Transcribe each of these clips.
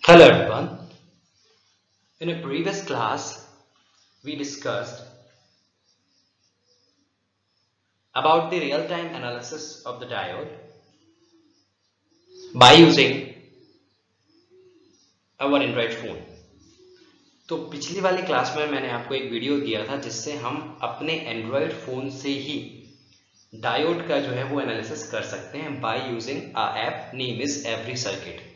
Hello everyone. In a previous class, we discussed about the real-time analysis of the diode by using our Android phone. तो पिछली वाली class में मैंने आपको एक वीडियो दिया था जिससे हम अपने एंड्रॉयड फोन से ही डायोड का जो है वो एनालिसिस कर सकते हैं by using a app name is every circuit.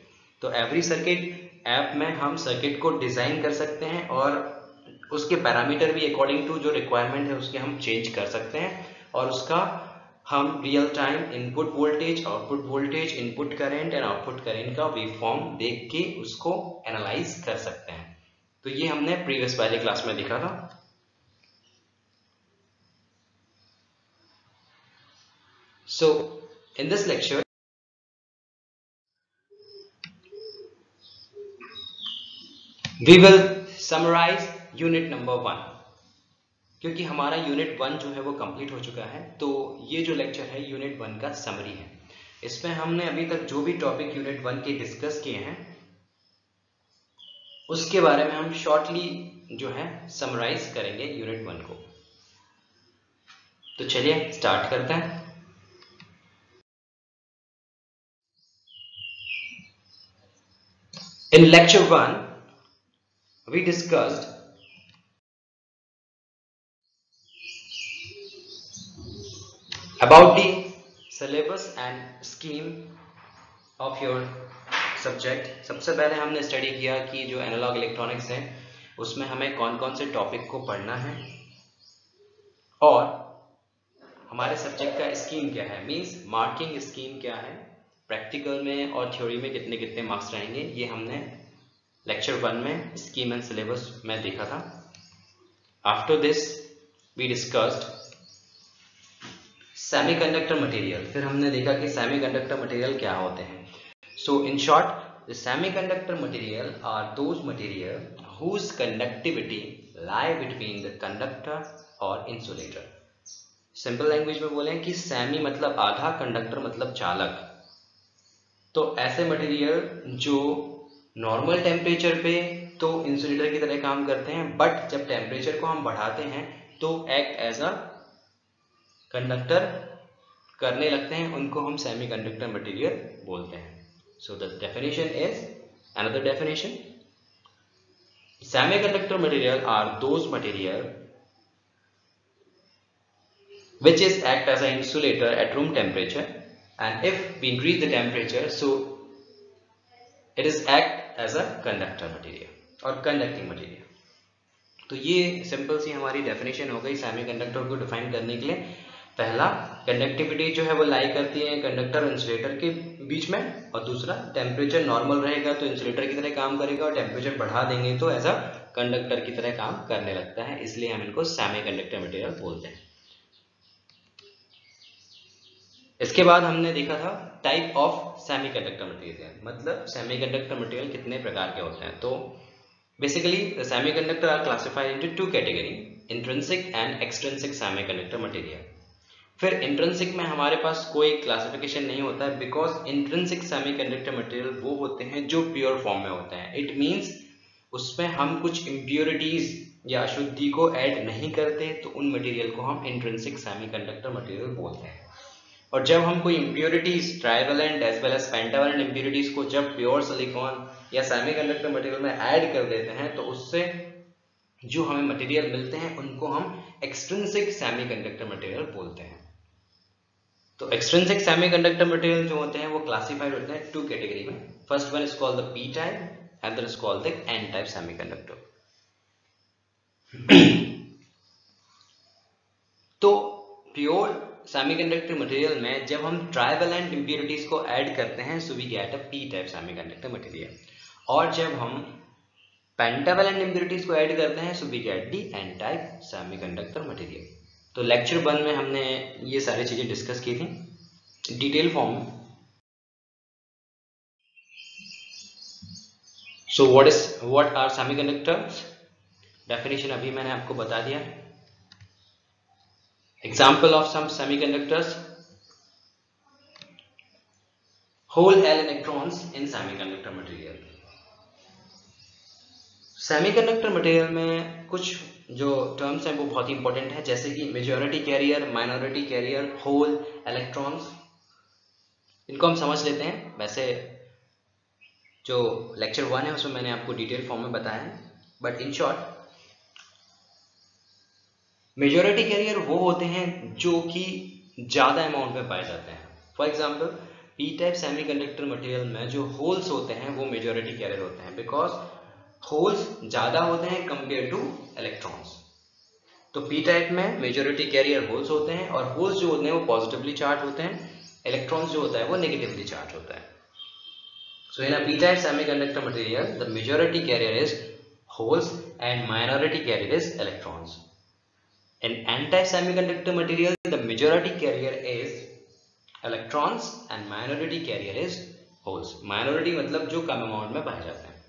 तो एवरी सर्किट ऐप में हम सर्किट को डिजाइन कर सकते हैं और उसके पैरामीटर भी अकॉर्डिंग टू जो रिक्वायरमेंट है उसके हम चेंज कर सकते हैं और उसका हम real time input voltage, output voltage, input current and output current का वेवफॉर्म देख के उसको एनालाइज कर सकते हैं। तो ये हमने प्रीवियस वाली क्लास में देखा था। So in this lecture we will summarize unit number 1, क्योंकि हमारा यूनिट 1 जो है वो कंप्लीट हो चुका है। तो ये जो लेक्चर है यूनिट 1 का समरी है। इसमें हमने अभी तक जो भी टॉपिक यूनिट 1 के डिस्कस किए हैं उसके बारे में हम शॉर्टली जो है समराइज करेंगे यूनिट 1 को। तो चलिए स्टार्ट करते हैं। In lecture 1 we discussed about the syllabus and scheme of your subject. सबसे पहले हमने स्टडी किया कि जो एनालॉग इलेक्ट्रॉनिक्स है उसमें हमें कौन कौन से टॉपिक को पढ़ना है और हमारे सब्जेक्ट का स्कीम क्या है, मींस मार्किंग स्कीम क्या है, प्रैक्टिकल में और थ्योरी में कितने कितने मार्क्स रहेंगे, ये हमने लेक्चर 1 में स्कीम एंड सिलेबस में देखा था। After this we discussed semiconductor material. फिर हमने देखा कि सेमीकंडक्टर मटेरियल क्या होते हैं। So in short, the semiconductor material are those material whose conductivity lie between the conductor और insulator। सिंपल लैंग्वेज में बोलें कि सेमी मतलब आधा, कंडक्टर मतलब चालक। तो ऐसे मटेरियल जो नॉर्मल टेम्परेचर पे तो इंसुलेटर की तरह काम करते हैं, बट जब टेम्परेचर को हम बढ़ाते हैं तो एक्ट एज अ कंडक्टर करने लगते हैं, उनको हम सेमीकंडक्टर मटेरियल बोलते हैं। So the definition is, another definition, semiconductor material are those material which is act as an insulator at room temperature, and if we increase the temperature so it is act as a conductor material or conducting material। तो ये simple सी हमारी definition हो गई semiconductor को define करने के लिए। पहला, कंडक्टिविटी जो है वो लाई करती है कंडक्टर और इंसुलेटर के बीच में, और दूसरा टेम्परेचर नॉर्मल रहेगा तो इंसुलेटर की तरह काम करेगा और टेम्परेचर बढ़ा देंगे तो एज अ कंडक्टर की तरह काम करने लगता है, इसलिए हम इनको सेमीकंडक्टर मटेरियल बोलते हैं। इसके बाद हमने देखा था टाइप ऑफ सेमीकंडक्टर मटेरियल, मतलब सेमीकंडक्टर मटेरियल कितने प्रकार के होते हैं। तो basically the semiconductor are classified into two category, intrinsic and extrinsic semiconductor material. फिर इंट्रिंसिक में हमारे पास कोई क्लासिफिकेशन नहीं होता है, बिकॉज इंट्रिंसिक सेमीकंडक्टर मटेरियल वो होते हैं जो प्योर फॉर्म में होते हैं। इट मींस उसमें हम कुछ इम्प्योरिटीज या अशुद्धि को ऐड नहीं करते, तो उन मटेरियल को हम इंट्रिंसिक सेमीकंडक्टर मटेरियल बोलते हैं। और जब हम कोई impurities, trivalent as well as pentavalent impurities को जब प्योर सिलिकॉन या सेमीकंडक्टर मटेरियल में ऐड कर देते हैं तो उससे जो हमें मटेरियल मिलते हैं उनको हम एक्सट्रिंसिक सेमीकंडक्टर मटेरियल बोलते हैं। तो एक्सट्रिंसिक सेमीकंडक्टर मटेरियल जो होते हैं वो क्लासिफाइड होते हैं टू कैटेगरी में। First one is called the P type, other is called the N type semiconductor. तो प्योर सेमीकंडक्टर मटेरियल में जब हम ट्राइवेलेंट इंप्योरिटीज को ऐड करते हैं so we get a P type semiconductor material, और जब हम पेंटावेलेंट इंप्योरिटीज को ऐड करते हैं so we get the N type semiconductor material. तो लेक्चर 1 में हमने ये सारी चीजें डिस्कस की थी डिटेल फॉर्म में। So what are semiconductors, definition अभी मैंने आपको बता दिया। Example of some semiconductors, hole L electrons in semiconductor material. Semiconductor material में कुछ जो टर्म्स हैं वो बहुत ही इंपॉर्टेंट है, जैसे कि majority carrier, minority carrier, hole, electrons. इनको हम समझ लेते हैं। वैसे जो लेक्चर 1 है उसमें मैंने आपको डिटेल फॉर्म में बताया है, but in short majority carrier वो होते हैं जो कि ज़्यादा अमाउंट में पाए जाते हैं। For example P type semiconductor material में जो होल्स होते हैं वो मेजॉरिटी कैरियर होते हैं, बिकॉज होल्स ज़्यादा होते हैं कंपेयर टू इलेक्ट्रॉन्स। तो पी टाइप में मेजॉरिटी कैरियर होल्स होते हैं, और होल्स जो होते हैं वो पॉजिटिवली चार्ज होते हैं, इलेक्ट्रॉन्स जो होता है वो नेगेटिवली चार्ज होता है। So in a p-type semiconductor material, the majority carrier is holes and minority carrier is electrons. In n-type semiconductor material, the majority carrier is electrons and minority carrier is holes. Minority मतलब जो कम amount में पाए जाते हैं।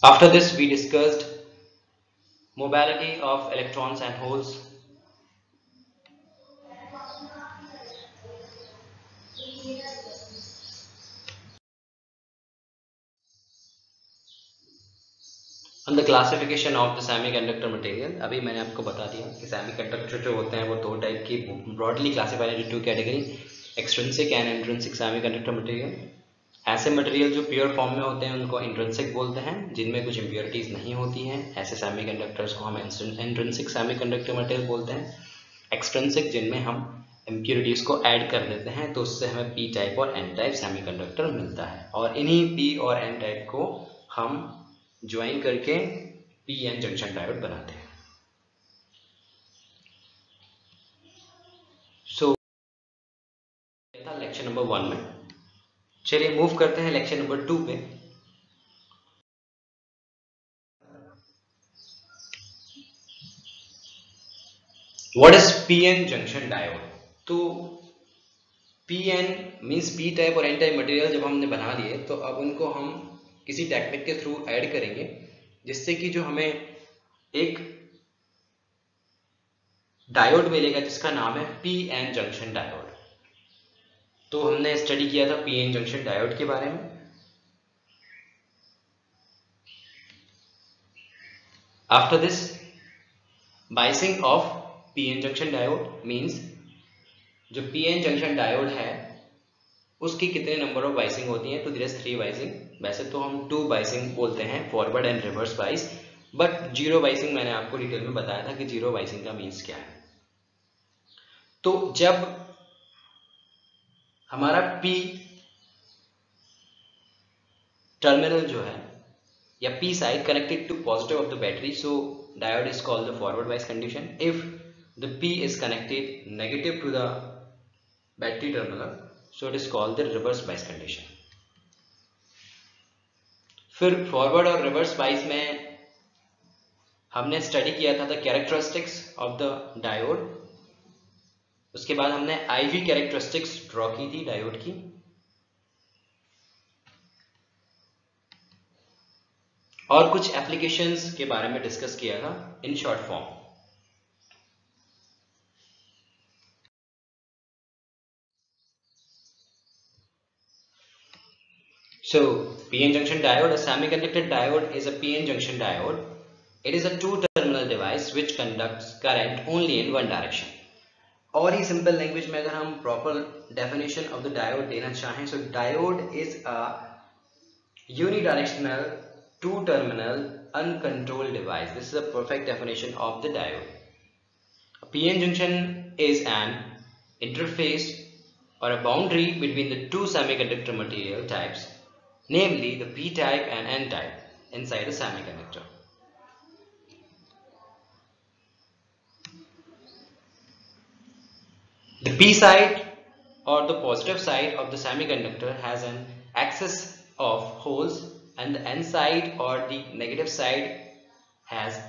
After this, we discussed mobility of electrons and holes. On the classification of the semiconductor material, अभी मैंने आपको बता दिया कि सेमीकंडक्टर जो होते हैं वो दो टाइप की broadly classified into two category, extrinsic and intrinsic semiconductor material. ऐसे मटेरियल जो प्योर फॉर्म में होते हैं उनको इंट्रिंसिक बोलते हैं, जिनमें कुछ इम्प्योरिटीज नहीं होती हैं। ऐसे सेमीकंडक्टर्स को हम इंट्रिंसिक सेमीकंडक्टर मटेरियल बोलते हैं। एक्सट्रिंसिक जिनमें हम इम्प्योरिटीज को ऐड कर देते हैं, तो उससे हमें पी टाइप और एन टाइप सेमीकंडक्टर मिलता है, और इन्हीं पी और एन टाइप को हम ज्वाइन करके पी एन जंक्शन डायोड बनाते हैं। सो था लेक्चर नंबर 1 में। चलिए मूव करते हैं लेक्चर नंबर 2 पे। What is PN junction diode? तो पीएन मींस पी टाइप और एन टाइप मटेरियल जब हमने बना लिए, तो अब उनको हम किसी टेक्निक के थ्रू ऐड करेंगे, जिससे कि जो हमें एक डायोड मिलेगा जिसका नाम है पीएन जंक्शन डायोड। तो हमने स्टडी किया था पीएन जंक्शन डायोड के बारे में। After this, biasing of PN junction diode means जो पीएन जंक्शन डायोड है उसकी कितने नंबर ऑफ बाइसिंग होती हैं। तो देयर इज 3 बाइसिंग। वैसे तो हम 2 बाइसिंग बोलते हैं, forward and reverse bias, but zero biasing मैंने आपको डिटेल में बताया था कि जीरो बाइसिंग का मीन्स क्या है। तो जब हमारा पी टर्मिनल जो है या P side connected to positive of the battery, so diode is called the forward bias condition. If the P is connected negative to the battery terminal, so it is called the reverse bias condition. फिर forward और reverse bias में हमने study किया था the characteristics of the diode. उसके बाद हमने ivy characteristics draw की थी डायोड की, और कुछ एप्लीकेशंस के बारे में डिस्कस किया था in short form. So, PN junction diode, a semiconductor diode is a PN junction diode. It is a two-terminal device which conducts current only in one direction. और ही सिंपल लैंग्वेज में अगर हम proper definition of the diode देना चाहें, so diode is a unidirectional two-terminal uncontrolled device. This is a perfect definition of the diode. A PN junction is an interface or a boundary between the two semiconductor material types, namely the p-type and n-type inside a semiconductor. The p side or the positive side of the semiconductor has an axis of holes, and the n side or the negative side has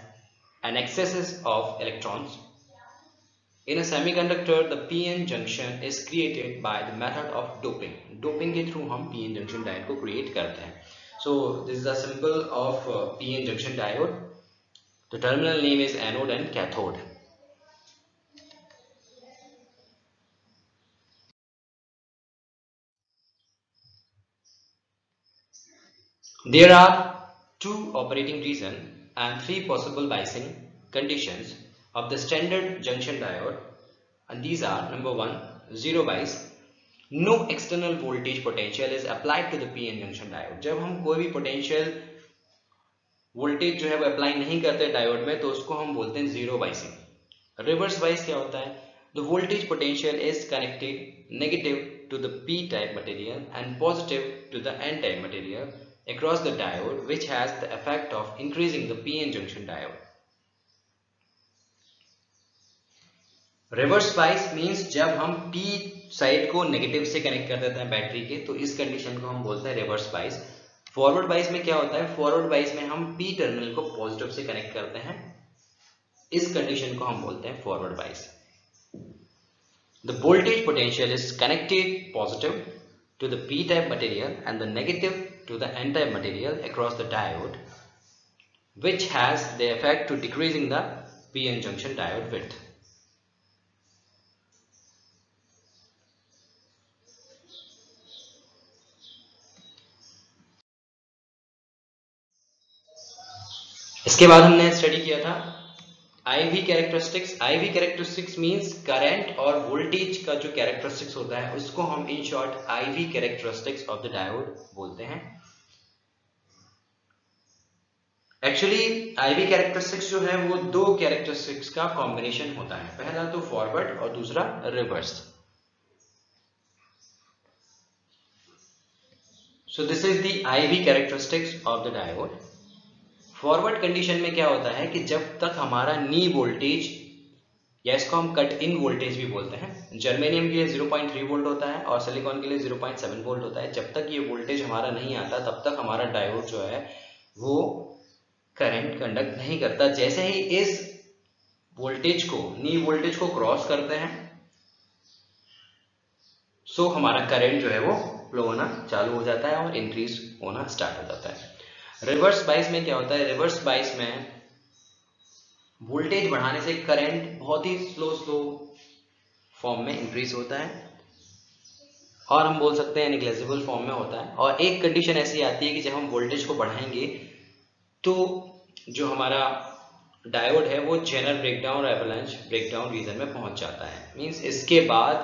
an axis of electrons. In a semiconductor, the PN junction is created by the method of doping. Doping के through हम PN junction diode को create करते हैं. So this is a symbol of PN junction diode. The terminal name is anode and cathode. There are two operating reason and three possible biasing conditions of the standard junction diode, and these are: number one, zero bias. No external voltage potential is applied to the PN junction diode. जब हम कोई भी potential voltage जो है वो apply नहीं करते diode में तो उसको हम बोलते हैं जीरो बाइसिंग। रिवर्स बाइस क्या होता है? The voltage potential is connected negative to the P type material and positive to the N type material across the diode, which has the effect of increasing the PN junction diode. Reverse bias means जब हम P side को negative से connect कर देते हैं battery के, तो इस कंडीशन को हम बोलते हैं रिवर्स बाइस। फॉरवर्ड बाइस में क्या होता है? फॉरवर्ड बाइस में हम P टर्मिनल को पॉजिटिव से कनेक्ट करते हैं, इस कंडीशन को हम बोलते हैं फॉरवर्ड बाइस। The voltage potential is connected positive to the P type material and the negative to the N type material across the diode, which has the effect to decreasing the PN junction diode width. इसके बाद हमने study किया था IV characteristics. IV characteristics means current और voltage का जो characteristics होता है उसको हम in short IV characteristics of the diode बोलते हैं। एक्चुअली IV कैरेक्टरिस्टिक्स जो है वो दो कैरेक्टरिस्टिक्स का कॉम्बिनेशन होता है, पहला तो फॉरवर्ड और दूसरा reverse. So this is the IV characteristics of the diode. Forward condition में क्या होता है कि जब तक हमारा नी वोल्टेज, या इसको हम कट इन वोल्टेज भी बोलते हैं, जर्मेनियम के लिए 0.3 वोल्ट होता है और सिलिकॉन के लिए 0.7 वोल्ट होता है, जब तक ये वोल्टेज हमारा नहीं आता तब तक हमारा डायोड जो है वो करंट कंडक्ट नहीं करता। जैसे ही इस वोल्टेज को, नी वोल्टेज को क्रॉस करते हैं, सो हमारा करंट जो है वो फ्लो होना चालू हो जाता है और इंक्रीज होना स्टार्ट हो जाता है। रिवर्स बाइस में क्या होता है? रिवर्स बाइस में वोल्टेज बढ़ाने से करंट बहुत ही स्लो फॉर्म में इंक्रीज होता है और हम बोल सकते हैं नेग्लिजिबल फॉर्म में होता है। और एक कंडीशन ऐसी आती है कि जब हम वोल्टेज को बढ़ाएंगे तो जो हमारा डायोड है वो जेनर ब्रेकडाउन और एवलांच ब्रेकडाउन रीजन में पहुंच जाता है। मींस इसके बाद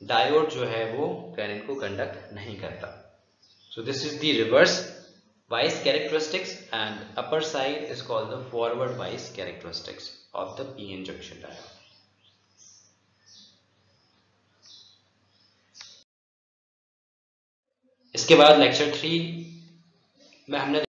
डायोड जो है वो करंट को कंडक्ट नहीं करता। So this is the reverse bias characteristics, and upper side is called the forward bias characteristics of the PN junction diode. इसके बाद लेक्चर 3 में हमने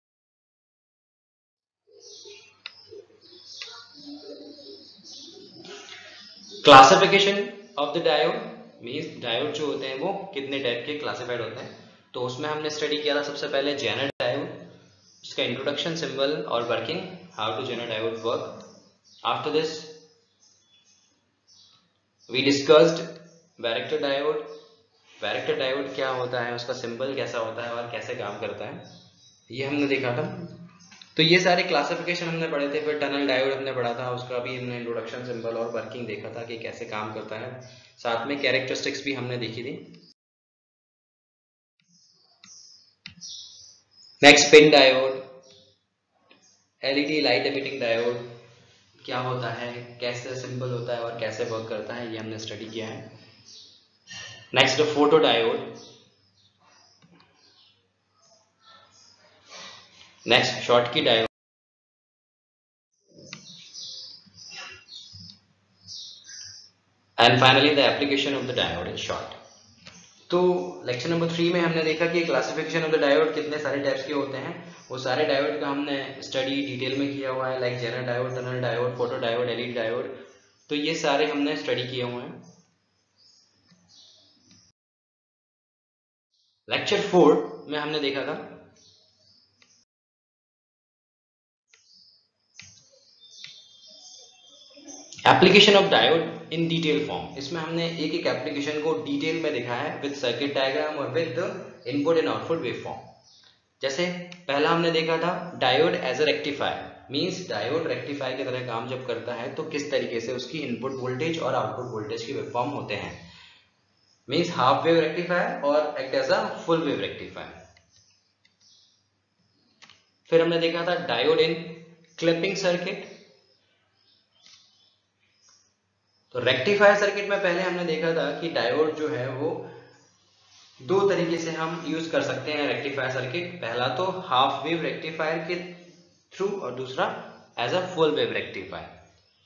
classification of the diode, means diode जो होते हैं वो कितने टाइप के क्लासिफाइड होते हैं, तो उसमें हमने स्टडी किया था सबसे पहले जेनर डायोड, उसका इंट्रोडक्शन, सिंबल और working, how to Zener diode work. After this we discussed varactor diode. Varactor diode क्या होता है, उसका सिंबल कैसा होता है और कैसे काम करता है, ये हमने देखा था। तो ये सारे क्लासिफिकेशन हमने पढ़े थे। फिर टनल डायोड हमने पढ़ा था, उसका भी हमने इंट्रोडक्शन, सिंबल और वर्किंग देखा था कि कैसे काम करता है। साथ में कैरेक्टरिस्टिक्स भी हमने देखी थी। Next pin diode, LED light emitting diode क्या होता है, कैसे सिंबल होता है और कैसे वर्क करता है, ये हमने स्टडी किया है। Next photo diode, next Schottky diode, and finally the application of the diode in short. तो लेक्चर नंबर 3 में हमने देखा कि क्लासिफिकेशन ऑफ द डायोड कितने सारे टाइप्स के होते हैं, वो सारे डायोड का हमने स्टडी डिटेल में किया हुआ है, like Zener diode, tunnel diode, photo diode, LED diode, तो ये सारे हमने स्टडी किए हुए हैं। लेक्चर 4 में हमने देखा था application of diode in detail form. इसमें हमने एक एक एप्लीकेशन को डिटेल में देखा है विद सर्किट डायग्राम और with the input and output waveform. जैसे पहला हमने देखा था diode as a rectifier, means diode rectifier की तरह काम जब करता है तो किस तरीके से उसकी इनपुट वोल्टेज और आउटपुट वोल्टेज के वेवफॉर्म होते हैं, मींस हाफ वेव रेक्टिफायर और act as a full wave rectifier. फिर हमने देखा था डायोड इन क्लिपिंग सर्किट। तो रेक्टिफायर सर्किट में पहले हमने देखा था कि डायोड जो है वो दो तरीके से हम यूज कर सकते हैं रेक्टिफायर सर्किट। पहला तो हाफ वेव रेक्टिफायर के थ्रू और दूसरा as a full wave rectifier.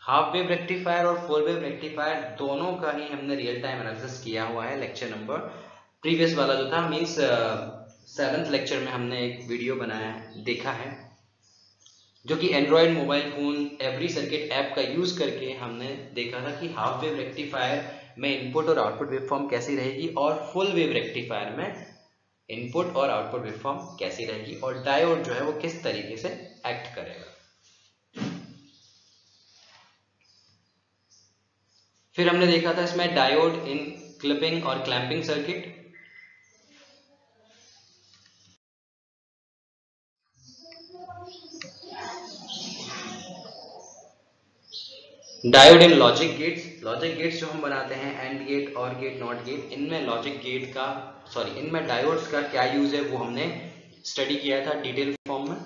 Half wave rectifier और फुल वेव रेक्टिफायर दोनों का ही हमने रियल टाइम एनालिसिस किया हुआ है। लेक्चर नंबर प्रीवियस वाला जो था मींस 7th लेक्चर में हमने एक वीडियो बनाया है, देखा है, जो कि Android mobile phone every circuit app का यूज करके हमने देखा था कि हाफ वेव रेक्टिफायर में इनपुट और आउटपुट वेवफॉर्म कैसी रहेगी और फुल वेव रेक्टिफायर में इनपुट और आउटपुट वेवफॉर्म कैसी रहेगी और डायोड जो है वो किस तरीके से एक्ट करेगा। फिर हमने देखा था इसमें डायोड इन क्लिपिंग और clamping circuit. Diode in logic gates. Logic gates जो हम बनाते हैं एंड गेट और गेट नॉट गेट, इनमें लॉजिक गेट का इनमें डायोड्स का क्या यूज है वो हमने स्टडी किया था डिटेल फॉर्म में।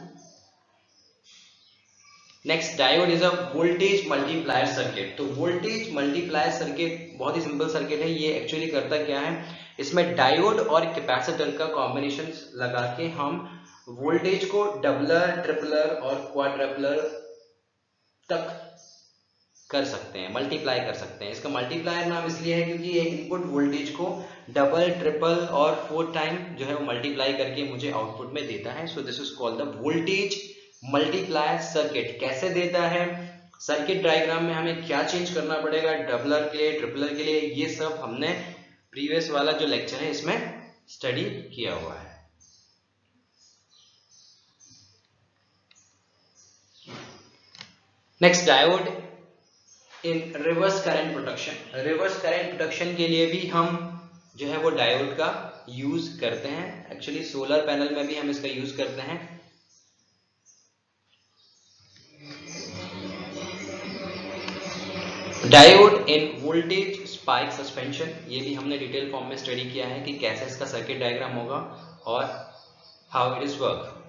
Next diode is a voltage multiplier circuit. तो वोल्टेज मल्टीप्लायर सर्किट बहुत ही सिंपल सर्किट है। ये एक्चुअली करता क्या है, इसमें डायोड और कैपेसिटर का कॉम्बिनेशन लगा के हम वोल्टेज को डबलर, ट्रिपलर और क्वाड्रपलर तक कर सकते हैं, मल्टीप्लाई कर सकते हैं। इसका मल्टीप्लायर नाम इसलिए है क्योंकि ये इनपुट वोल्टेज को डबल, ट्रिपल और 4 टाइम जो है वो मल्टीप्लाई करके मुझे आउटपुट में देता है। So this is called the voltage multiplier circuit. कैसे देता है, सर्किट डायग्राम में हमें क्या चेंज करना पड़ेगा डबलर के लिए, ट्रिपलर के लिए, ये सब हमने प्रीवियस वाला जो लेक्चर है इसमें स्टडी किया हुआ है। Next diode in reverse current protection. Reverse current protection के लिए भी हम जो है वो डायोड का यूज करते हैं। एक्चुअली सोलर पैनल में भी हम इसका यूज करते हैं। Diode in voltage spike suspension, ये भी हमने डिटेल फॉर्म में स्टडी किया है कि कैसे इसका सर्किट डायग्राम होगा और how it is work.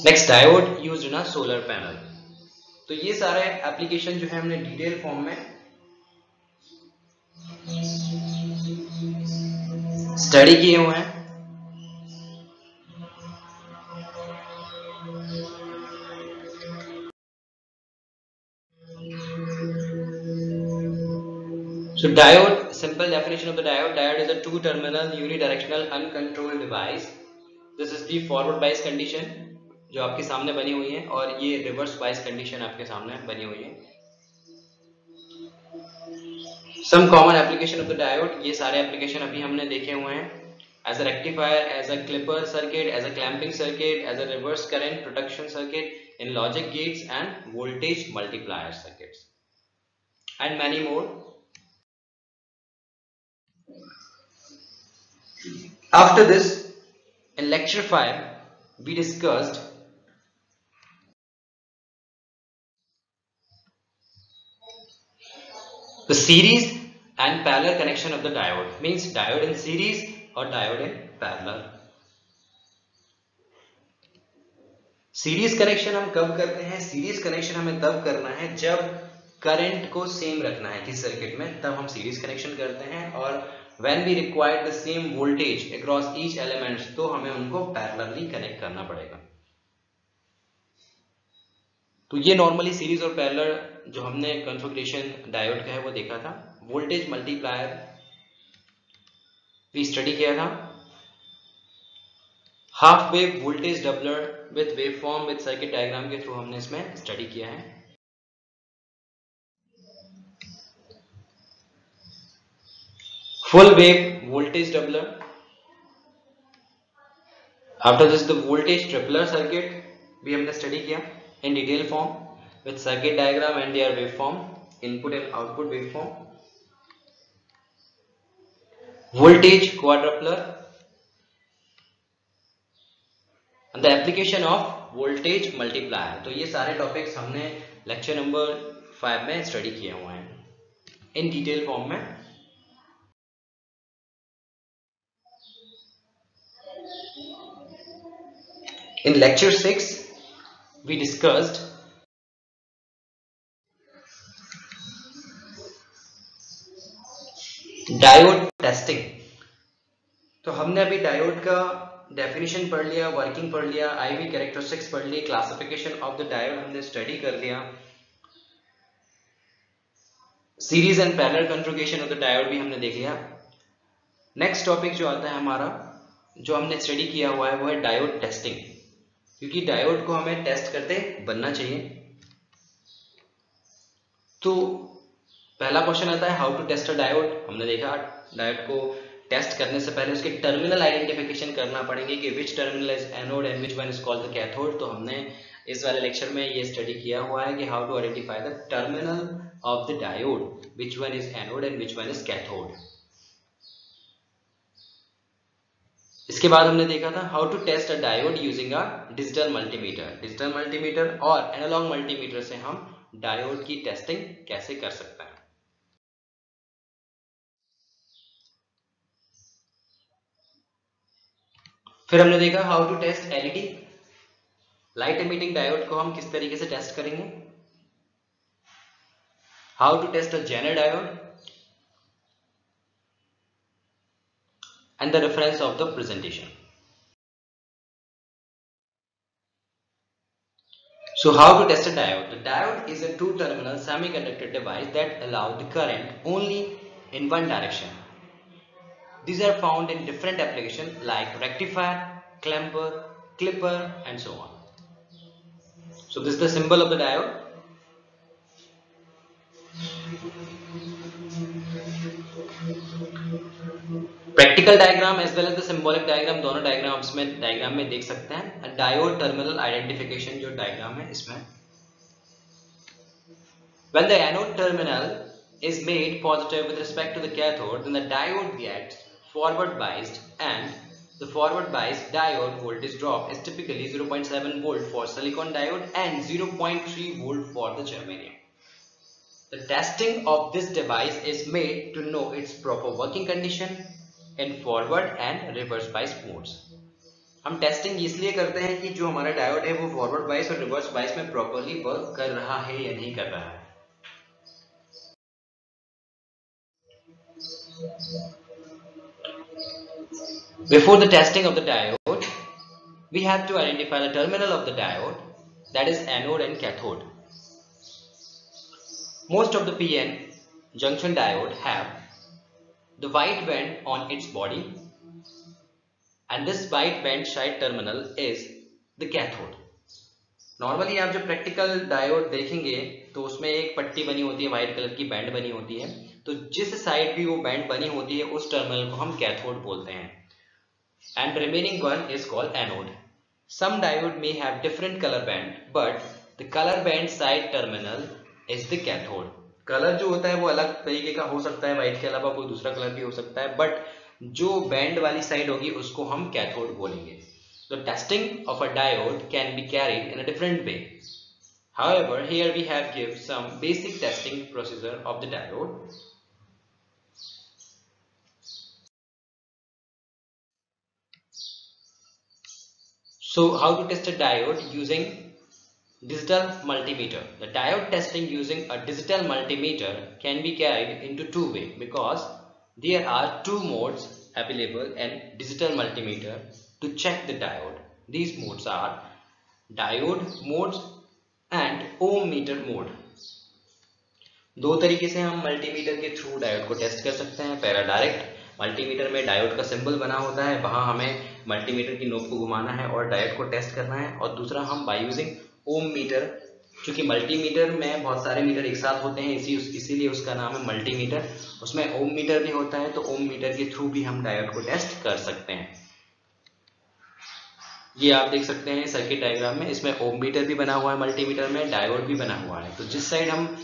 Next diode used in a solar panel. तो ये सारे एप्लीकेशन जो है हमने डिटेल फॉर्म में स्टडी किए हुए हैं। So diode, simple definition of the diode. Diode is a two-terminal unidirectional uncontrolled device. This is the forward bias condition जो आपके सामने बनी हुई है और ये रिवर्स बायस कंडीशन आपके सामने बनी हुई है। Some common application of the diode, ये सारे एप्लीकेशन अभी हमने देखे हुए हैं। As a rectifier, as a clipper circuit, as a clamping circuit, as a reverse current protection circuit, in logic gates and voltage multiplier circuits, and many more. After this, in lecture 5, we discussed the series and parallel connection of the diode. Means diode in series or diode in parallel. Series connection हम कब करते हैं, series connection हमें तब करना है जब current को सेम रखना है किस सर्किट में, तब हम सीरीज कनेक्शन करते हैं। और when we require the same voltage across each elements, तो हमें उनको पैरेलली कनेक्ट करना पड़ेगा। तो ये नॉर्मली सीरीज और पैरेलल जो हमने कॉन्फ़िगरेशन डायोड का है वो देखा था। वोल्टेज मल्टीप्लायर भी स्टडी किया था। Half wave voltage doubler with waveform with circuit diagram के थ्रू हमने इसमें स्टडी किया है। Full wave voltage doubler. After this the voltage tripler circuit भी हमने स्टडी किया in detail form with circuit diagram and their waveform, input and output waveform. Voltage quadrupler and the application of voltage multiplier। तो ये सारे topics हमने lecture number 5 में study किए हुए हैं इन डिटेल फॉर्म में। In lecture 6, we discussed diode testing. तो हमने अभी डायोड का डेफिनेशन पढ़ लिया, वर्किंग पढ़ लिया, आईवी कैरेक्टरिस्टिक्स पढ़ ली, क्लासिफिकेशन ऑफ द डायोड हमने स्टडी कर लिया, series and parallel configuration of the diode भी हमने देख लिया। नेक्स्ट टॉपिक जो आता है हमारा, जो हमने स्टडी किया हुआ है, वो है डायोड टेस्टिंग, क्योंकि डायोड को हमें टेस्ट करते बनना चाहिए। तो पहला क्वेश्चन आता है how to test a diode. हमने देखा डायोड को टेस्ट करने से पहले उसके टर्मिनल आइडेंटिफिकेशन करना पड़ेंगे कि which terminal is anode and which one is called the cathode. तो हमने इस वाले लेक्चर में ये स्टडी किया हुआ है कि how to identify the terminal of the diode, which one is anode and which one is cathode. इसके बाद हमने देखा था how to test a diode using a digital multimeter. Digital multimeter और एनालॉग मल्टीमीटर से हम डायोड की testing कैसे कर सकते हैं। फिर हमने देखा how to test LED, light emitting diode को हम किस तरीके से टेस्ट करेंगे। How to test a Zener diode and the reference of the presentation. So how to test a diode? The diode is a two-terminal semiconductor device that allows the current only in one direction. These are found in different applications like rectifier, clamper, clipper and so on. So this is the symbol of the diode. Practical diagram as well as the symbolic diagram, दोनों diagram में देख सकते हैं। Diode terminal identification जो diagram है इसमें, when the anode terminal is made positive with respect to the cathode, then the diode gets forward biased, and the forward biased diode voltage drop is typically 0.7 volt for silicon diode and 0.3 volt for the germanium. The testing of this device is made to know its proper working condition in forward and reverse bias modes. हम testing इसलिए करते हैं कि जो हमारा diode है वो forward bias और रिवर्स बायस में प्रॉपर्ली वर्क कर रहा है या नहीं कर रहा है। Before the testing of the diode, we have to identify the terminal of the diode, that is anode and cathode. Most of the PN junction diode have the white band on its body, and this white band side terminal is the cathode. Normally आप जब practical diode देखेंगे तो उसमें एक पट्टी बनी होती है, व्हाइट कलर की बैंड बनी होती है, तो जिस साइड भी वो बैंड बनी होती है उस टर्मिनल को हम कैथोड बोलते हैं, and remaining one is called anode. Some diode may have different color band, but the color band side terminal is the cathode. Colour जो होता है वो अलग तरीके का हो सकता है, व्हाइट के अलावा कोई दूसरा कलर भी हो सकता है, बट जो बैंड वाली साइड होगी उसको हम कैथोड बोलेंगे. The testing of a diode can be carried in a different way. However, here we have give some basic testing procedure of the diode. So how to test a diode using digital multimeter. The diode testing using a digital multimeter can be carried into two ways because there are two modes available in digital multimeter to check the diode. These modes are diode modes and ohm meter mode. दो तरीके से हम multimeter के through diode को test कर सकते हैं। पहला डायरेक्ट मल्टीमीटर में डायोड का सिंबल बना होता है, वहां हमें मल्टीमीटर की नोब को घुमाना है और डायोड को टेस्ट करना है, और दूसरा हम बाय यूजिंग ओम मीटर, क्योंकि मल्टीमीटर में बहुत सारे मीटर एक साथ होते हैं इसीलिए उसका नाम है मल्टीमीटर। उसमें ओम मीटर भी होता है, तो ओम मीटर के थ्रू भी हम डायोड को टेस्ट कर सकते हैं। ये आप देख सकते हैं सर्किट डायग्राम में, इसमें ओम मीटर भी बना हुआ है, मल्टीमीटर में डायोड भी बना हुआ है। तो जिस साइड हम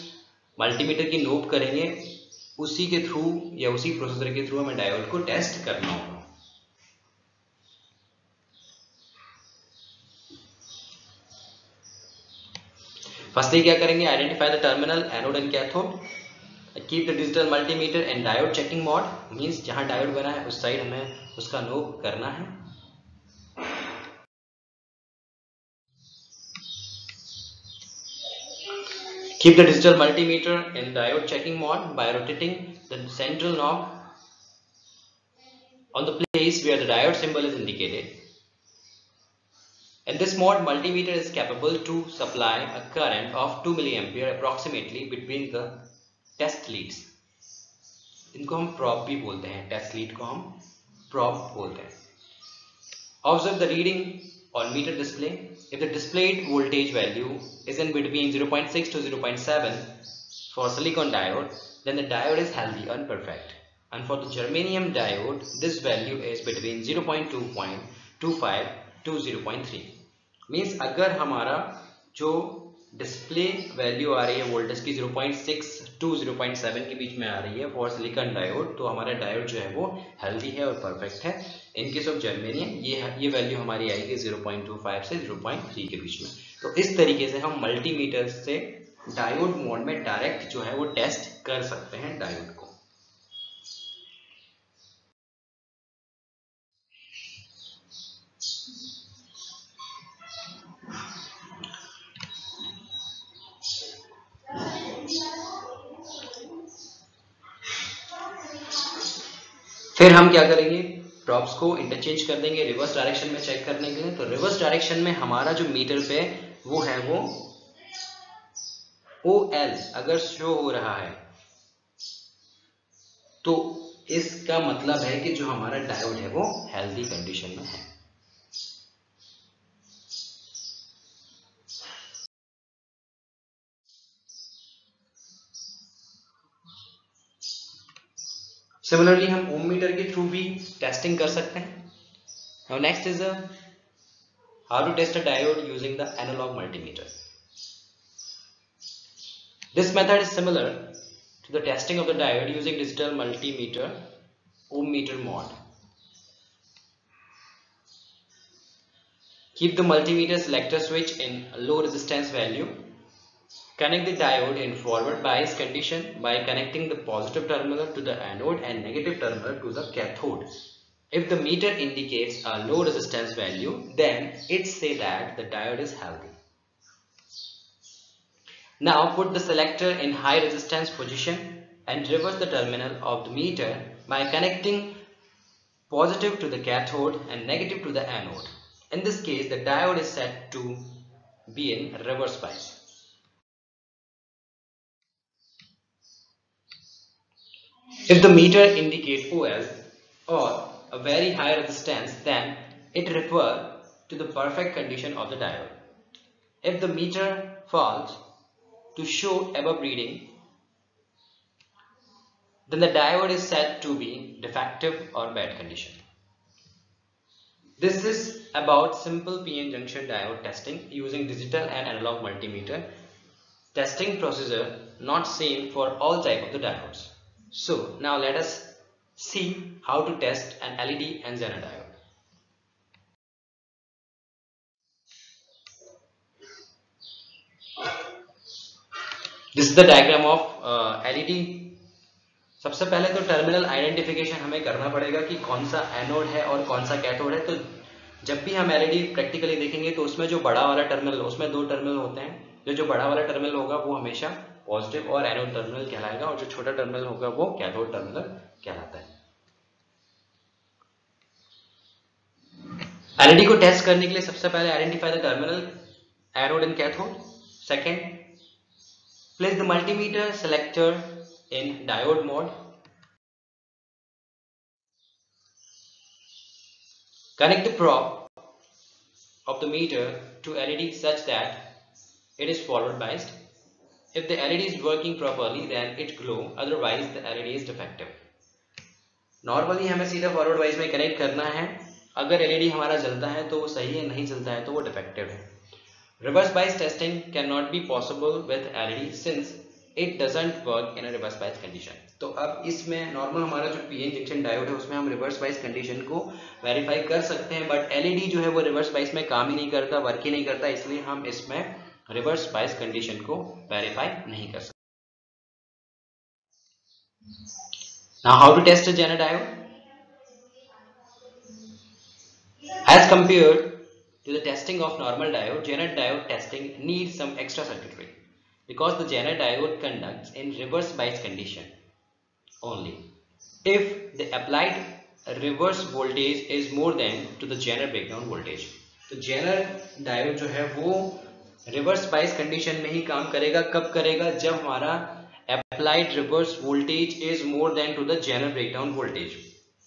मल्टीमीटर की नोब करेंगे उसी के थ्रू या उसी प्रोसेसर के थ्रू हमें डायोड को टेस्ट करना होगा। फर्स्टली क्या करेंगे, identify the terminal anode and cathode, keep the digital multimeter and diode checking mode, means जहां डायोड बना है उस साइड हमें उसका नोब करना है। Keep the digital multimeter in diode checking mode by rotating the central knob on the place where the diode symbol is indicated. In this mode, multimeter is capable to supply a current of 2 mA approximately between the test leads. इनको हम probe भी बोलते हैं, test lead को हम probe बोलते हैं. Observe the reading on meter display. If the displayed voltage value is in between 0.6 to 0.7 for silicon diode, then the diode is healthy and perfect. And for the germanium diode, this value is between 0.2.25 to 0.3. Means अगर हमारा जो display value आ रही है voltage की 0.6 to 0.7 के बीच में आ रही है फॉर सिलिकॉन डायोड, तो हमारा डायोड जो है वो हेल्दी है और परफेक्ट है. इन केस ऑफ जर्मेनियम ये वैल्यू हमारी आएगी 0.25 से 0.3 के बीच में. तो इस तरीके से हम मल्टीमीटर से डायोड मोड में डायरेक्ट जो है वो टेस्ट कर सकते हैं डायोड को. फिर हम क्या करेंगे, प्रॉब्स को इंटरचेंज कर देंगे रिवर्स डायरेक्शन में चेक करने के लिए. तो रिवर्स डायरेक्शन में हमारा जो मीटर पे वो है वो OL अगर शो हो रहा है तो इसका मतलब है कि जो हमारा डायोड है वो हेल्दी कंडीशन में है. सिमिलरली हम ओम मीटर के थ्रू भी टेस्टिंग कर सकते हैं. Now next is how to test a diode using the analog multimeter. This method is similar to the testing of the diode using digital multimeter ohm meter mode. Keep the multimeter selector switch in low resistance value. Connect the diode in forward bias condition by connecting the positive terminal to the anode and negative terminal to the cathode. If the meter indicates a low resistance value, then it says that the diode is healthy. Now put the selector in high resistance position and reverse the terminal of the meter by connecting positive to the cathode and negative to the anode. In this case, the diode is set to be in reverse bias. If the meter indicates OL or a very high resistance, then it refers to the perfect condition of the diode. If the meter falls to show above reading, then the diode is said to be defective or bad condition. This is about simple PN junction diode testing using digital and analog multimeter. Testing procedure not same for all type of the diodes. So now let us see how to test an LED and Zener diode. This is the diagram of LED. सबसे पहले तो terminal identification हमें करना पड़ेगा कि कौन सा anode है और कौन सा कैथोड है. तो जब भी हम LED प्रैक्टिकली देखेंगे तो उसमें जो बड़ा वाला टर्मिनल, उसमें दो टर्मिनल होते हैं. जो बड़ा वाला टर्मिनल होगा वो हमेशा पॉजिटिव और एनोड टर्मिनल कहलाएगा और जो छोटा टर्मिनल होगा वो कैथोड टर्मिनल कहलाता है. LED को टेस्ट करने के लिए सबसे पहले identify the terminal anode and cathode. Second, place the multimeter selector in diode mode. Connect the probe of the meter to LED such that it is forward biased. If the LED is working properly, then it glow. Otherwise, the LED is defective. Normally हमें सीधा forward bias में connect करना है. अगर LED हमारा जलता है तो वो सही है, नहीं जलता है तो वो defective है. Reverse bias testing cannot be possible with LED since it doesn't work in a reverse bias condition. तो अब इसमें नॉर्मल हमारा जो PN जंक्शन डायोड है उसमें हम रिवर्स बाइस कंडीशन को वेरीफाई कर सकते हैं, बट LED जो है वो रिवर्स बाइस में काम ही नहीं करता, वर्क ही नहीं करता, इसलिए हम इसमें रिवर्स बाइस कंडीशन को वेरीफाई नहीं कर सकते. Now how to test a Zener diode? As compared to the testing of normal diode, Zener diode testing needs some extra circuitry. because the Zener diode conducts in reverse bias condition only if the applied reverse voltage is more than to the Zener breakdown voltage. तो Zener diode जो है वो reverse bias condition में ही काम करेगा. कब करेगा? जब हमारा applied reverse voltage is more than to the Zener breakdown voltage.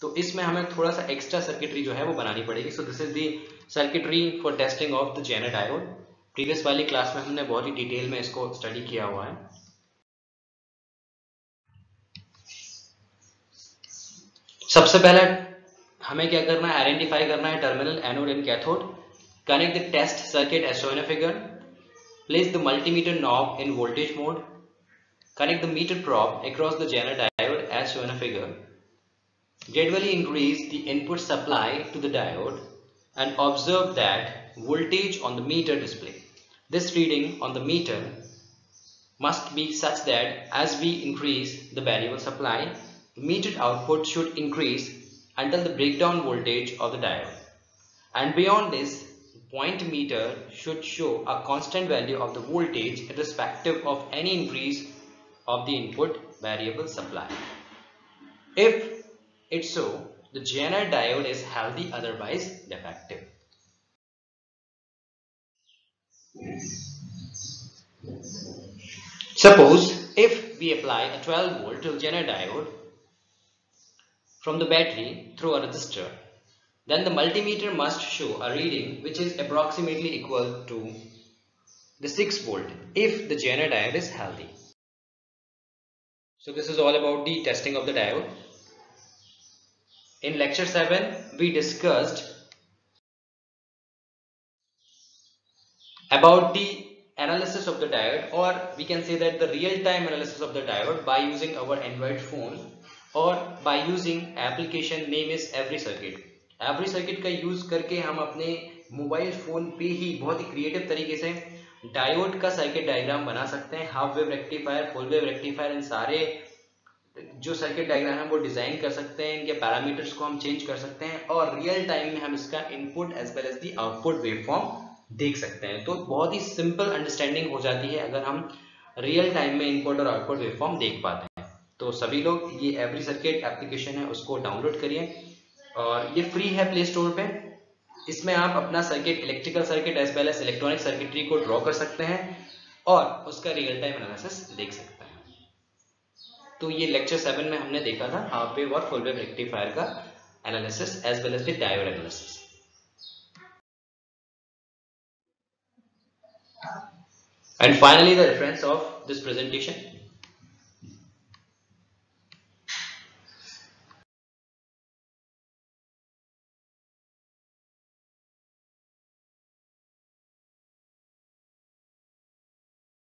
तो इसमें हमें थोड़ा सा एक्स्ट्रा सर्किटरी जो है वो बनानी पड़ेगी. So this is the circuitry for testing of the Zener diode. Previous वाली क्लास में हमने बहुत ही डिटेल में इसको स्टडी किया हुआ है. सबसे पहले हमें क्या करना है? आइडेंटिफाई करना है terminal anode and cathode. Connect the test circuit as shown in figure. Place the multimeter knob in voltage mode. Connect the meter probe across the Zener diode as shown in a figure. Gradually increase the input supply to the diode and observe that voltage on the meter display. This reading on the meter must be such that as we increase the variable supply, the metered output should increase until the breakdown voltage of the diode. And beyond this, point meter should show a constant value of the voltage irrespective of any increase of the input variable supply. If it's so, the Zener diode is healthy, otherwise defective. Suppose if we apply a 12 volt to the Zener diode from the battery through a resistor, then the multimeter must show a reading which is approximately equal to the 6 volt if the Zener diode is healthy. So this is all about the testing of the diode. In lecture 7 we discussed about the analysis of the diode, or we can say that the real-time analysis of the diode by using our Android phone or by using application name is Every Circuit. Every circuit का use करके हम अपने mobile phone पे ही बहुत ही creative तरीके से diode का circuit diagram बना सकते हैं. Half wave rectifier, full wave rectifier, इन सारे जो सर्किट डायग्राम है वो डिजाइन कर सकते हैं. इनके पैरामीटर्स को हम चेंज कर सकते हैं और रियल टाइम में हम इसका input as well as the output waveform देख सकते हैं. तो बहुत ही सिंपल अंडरस्टैंडिंग हो जाती है अगर हम रियल टाइम में इनपुट और आउटपुट वेवफॉर्म देख पाते हैं. तो सभी लोग ये एवरी सर्किट एप्लीकेशन है उसको डाउनलोड करिए और ये फ्री है प्ले स्टोर पे. इसमें आप अपना circuit, electrical circuit as well as electronic circuitry को ड्रॉ कर सकते हैं और उसका रियल टाइम एनालिसिस देख सकते हैं. तो ये लेक्चर 7 में हमने देखा था हाफ वेव और फुल वेव रेक्टिफायर का analysis as well as the diode analysis. And finally the reference of this presentation.